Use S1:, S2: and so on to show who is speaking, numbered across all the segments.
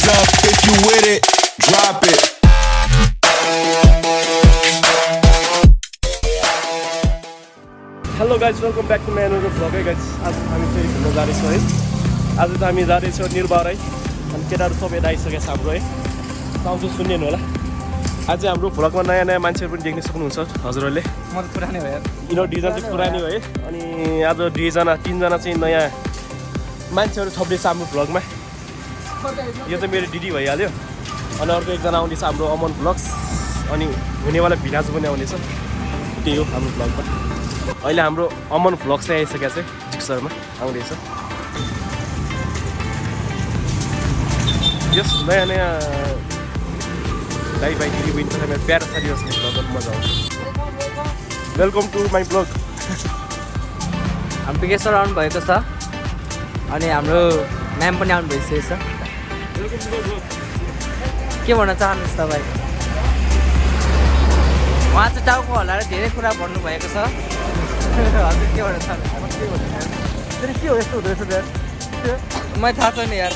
S1: up if you with it, drop it.
S2: Hello guys welcome back to my another vlog है guys आज हामी फेरि घुम्न जाँदैछौँ है आज त हामी जाँदैछौँ निलबाराई अनि केटाहरू सबै यता आइसकेको छ हाम्रो है साउन्ड चाहिँ सुन्ने होला आज चाहिँ हाम्रो भ्लगमा नयाँ नयाँ मान्छेहरू पनि देख्न सक्नुहुन्छ हजुरहरूले
S3: म त पुरानै हो यार
S2: यिनीहरू दुईजना चाहिँ पुरानो हो है अनि आज तिनजना चाहिँ नयाँ मान्छेहरू थप्दैछ हाम्रो भ्लगमा यो चाहिँ मेरो दिदी भइहाल्यो अनि अर्को एकजना आउँदैछ हाम्रो अमन भ्लग्स अनि हुनेवाला भिनाज पनि आउँदैछ त्यही हो हाम्रो भ्लगमा अहिले हाम्रो अमन भ्लग चाहिँ आइसकेको छ जिक्सरमा आउँदैछ यस नयाँ नयाँ दाइ भाइ दिदी बहिनी छ मेरो प्यारो साथीहरूसँग भ्लग गर्नु मजा आउँछ वेलकम टु माई भ्लग
S3: हाम्रो पिकेश्वर आउनु भएको छ अनि हाम्रो म्याम पनि आउनु भइसकेको छ के भन्न चाहनुहुन्छ तपाईँ उहाँ चाहिँ टाउको हल्लाएर धेरै कुरा भन्नुभएको छ हजुर के भन्न चाहनुहुन्छ
S2: के हो यस्तो हुँदो रहेछ
S3: मलाई थाहा छैन यार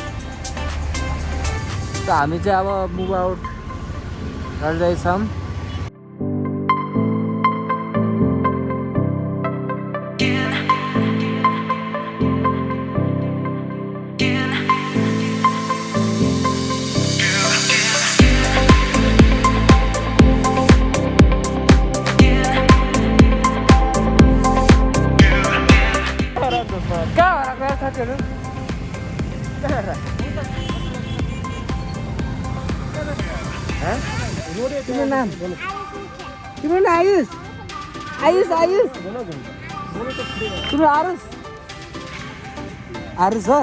S3: त हामी चाहिँ अब मुभ आउट गरिरहेछौँ साथीहरू तिम्रो नाम तिम्रो नाम आयुष आयुष आयुष तिम्रो आरुष आरुष हो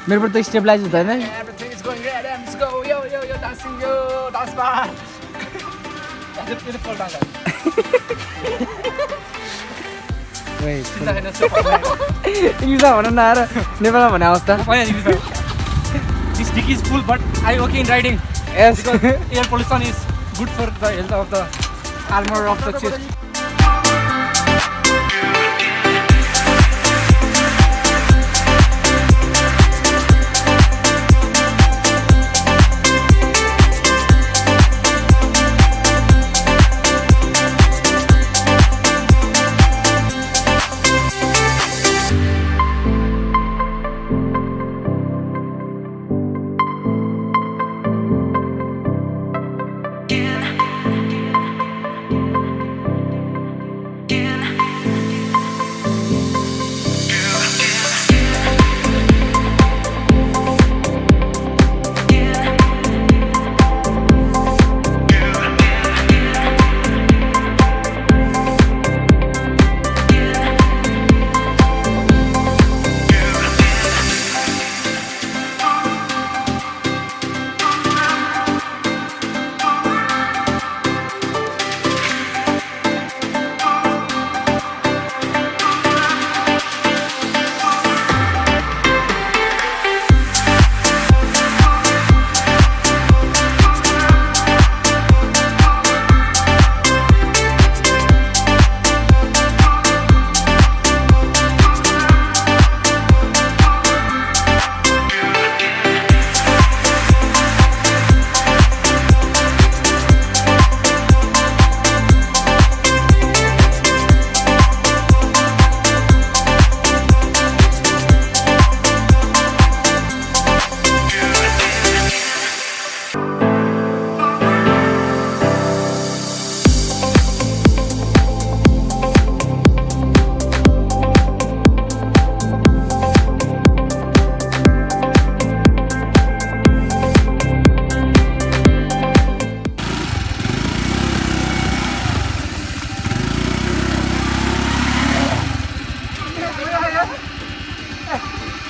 S3: मेरो पर त स्टेबलाइज हुँदैन
S4: Everything is going great. Let's go, yo, dancing, yo, dance bar. That's a beautiful dance.
S3: इङ्ग्लिसमा भन न आएर नेपालमा भने अवस्था
S4: This dick is full, but I okay in riding.
S3: Yes
S4: Because air pollution is good for the health of the armor of the chest.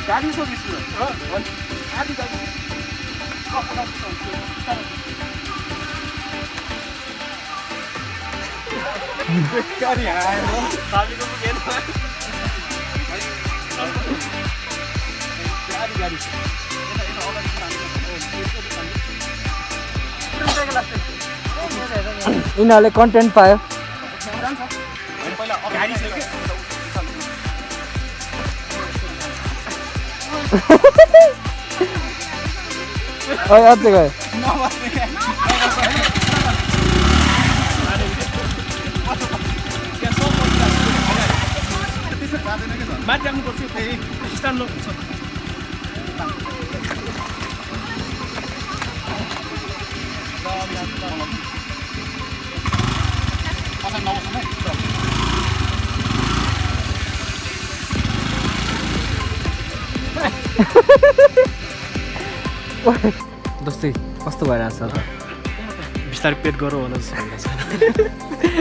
S2: गाडी सोधिस न
S4: आधी गाडी
S2: गाडी हायो साबीको पुगेन गाडी गाडी
S3: यिनीहरूले कन्टेन्ट पायो
S2: पहिला गाडी छ कि
S3: अझै गयो
S2: माथि राख्नुपर्छ फेरि स्ट्यान्ड लो
S3: जस्तै कस्तो भइरहेछ त
S2: बिस्तारै पेट गरौँ होला जस्तो भइरहेछ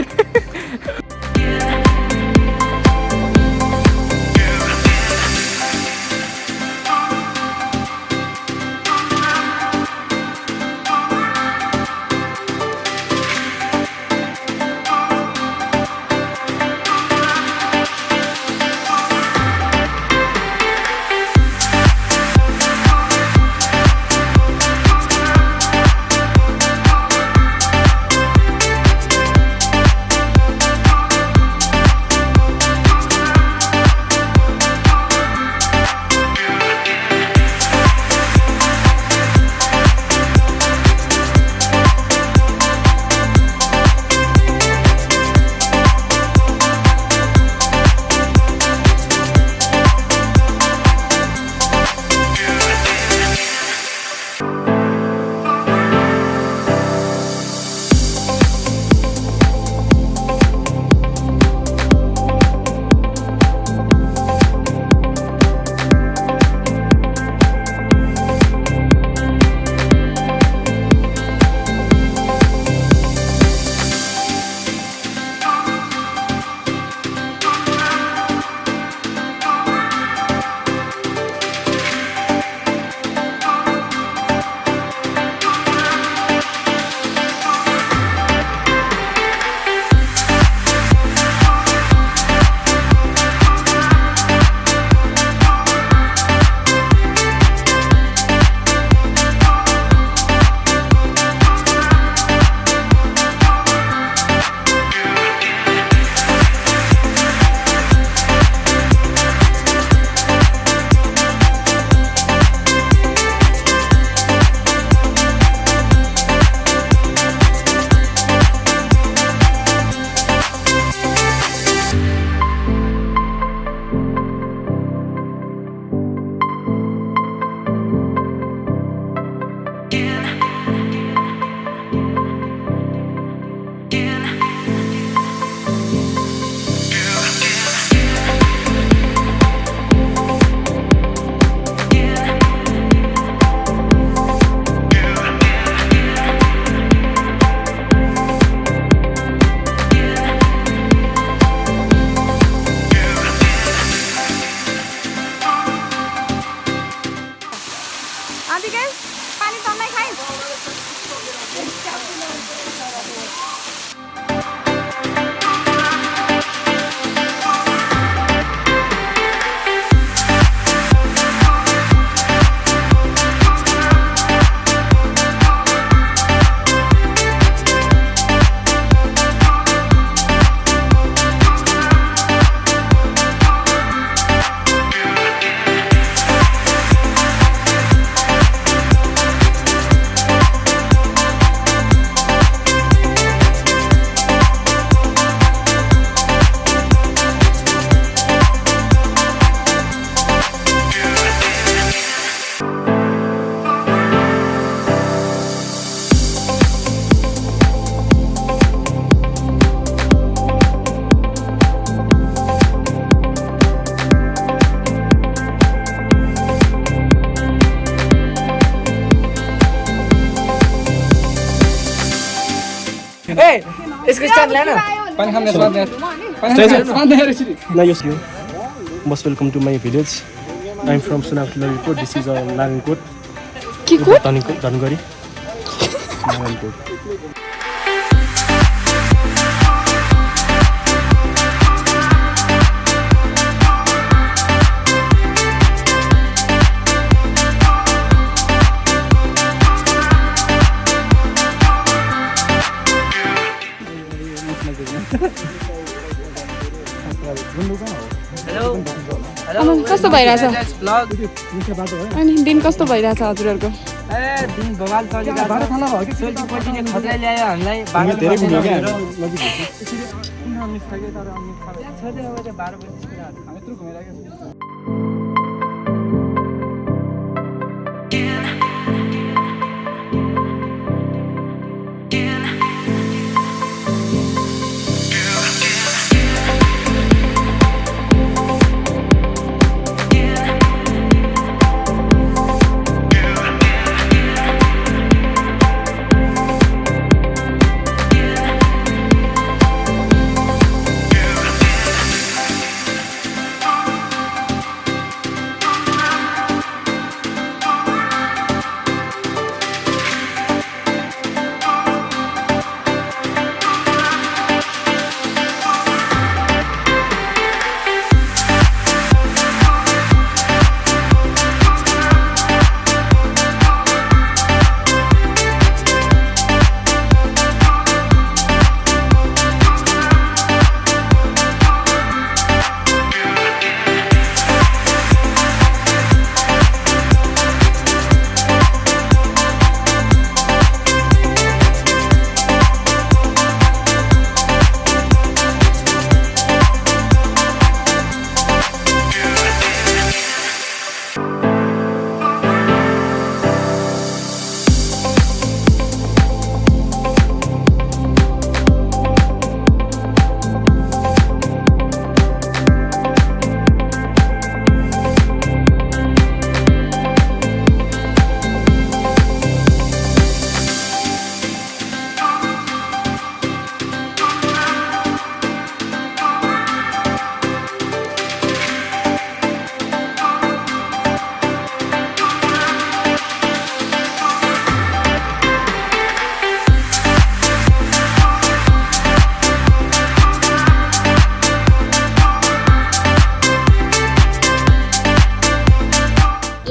S3: यसको स्ट्यान्ड ल्याएन
S4: पानी खाने स्वाद
S2: Most welcome to my village. I'm from Sunapila report. This is Narankoot.
S5: के कोट
S2: Dangari. Narankoot.
S5: अनि कस्तो भइरहेछ
S3: ब्लग
S5: अनि दिन कस्तो भइरहेछ हजुरहरूको
S3: ए दिन भोगाल चलिरहेको सोल्टी पल्टिने खतरा ल्यायो हामीलाई बाटो धेरै घुम्यो क्या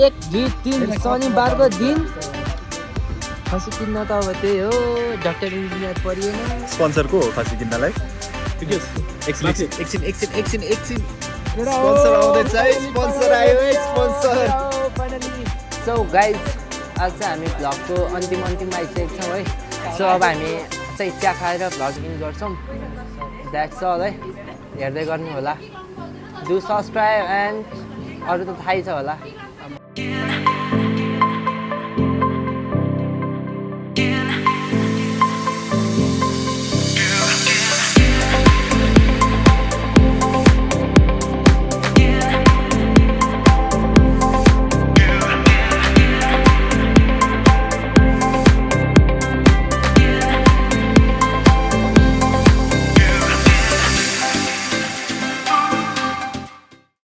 S3: एक दुई तिन शनिबारको दिन खसी किन्न त अब त्यही हो डाक्टर इन्जिनियर परिएन
S6: स्पोन्सर को हो खसी किन्नलाई एकछिन स्पोन्सर आउँदैछ है स्पोन्सर आयो है स्पोन्सर
S3: सो गाइज आज चाहिँ हामी भ्लगको अन्तिममा आइसकेको छौँ है सो अब हामी चाहिँ चिया खाएर भ्लगिङ गर्छौँ द्याट्स अल है हेर्दै गर्नु होला डु सब्सक्राइब एन्ड अरू त थाहै छ होला